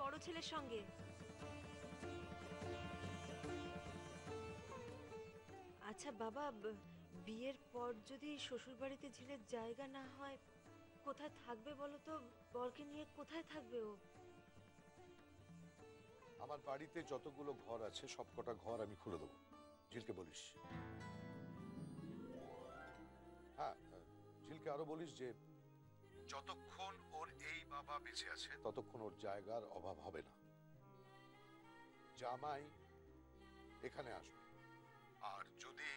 বড় ছেলের সঙ্গে। আচ্ছা বাবা, বিয়ের পর যদি শ্বশুরবাড়িতে ঝিলের জায়গা না হয়, কোথায় থাকবে বলো তো? বরকে নিয়ে কোথায় থাকবে ও? আমার বাড়িতে যতগুলো ঘর আছে সবকটা ঘর আমি খুলে দেবো, ঝিলকে বলিস। হ্যাঁ, ঝিলকে আরো বলিস যে যতক্ষণ ওর এই বাবা বেঁচে আছে ততক্ষণ ওর জায়গার অভাব হবে না। জামাই এখানে আসবে, আর যদি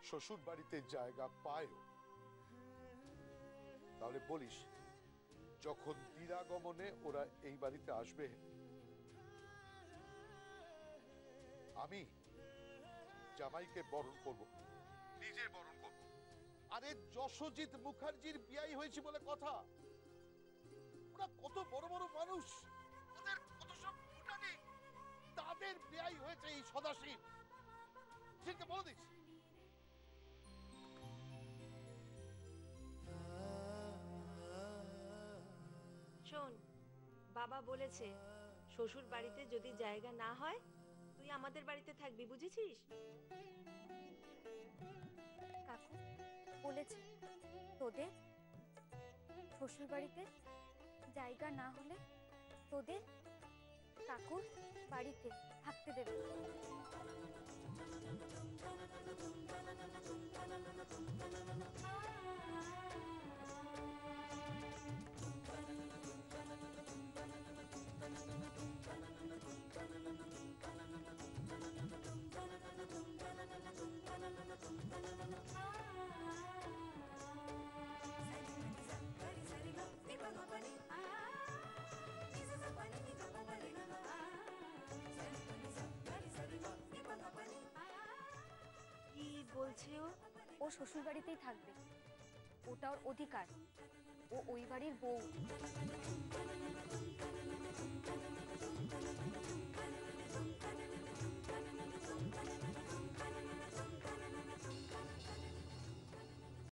শ্বশুর বাড়িতে জায়গা পায়ও তাহলে বলিস যখন দিরাগমনে ওরা এই বাড়িতে আসবে আমি জামাইকে বরণ করব, নিজে বরণ করব। আরে যশোজিৎ মুখার্জির বিয়াই হয়েছে বলে কথা, ওরা কত বড় বড় মানুষ, ওদের কত সব ফুটানি, তাদের বিয়াই হয়েছে এই সদাশিব। সেটা বলে দিস। শোন, বাবা বলেছে শ্বশুর বাড়িতে যদি জায়গা না হয় তুই আমাদের বাড়িতে থাকবি, বুঝেছিস? কাকু বলেছে তোদের শ্বশুর বাড়িতে জায়গা না হলে তোদের কাকুর বাড়িতে থাকতে দেবে। কি বলছে ও? ও শ্বশুর বাড়িতেই থাকবে, ওটা ওর অধিকার, ও ওই বাড়ির বউ।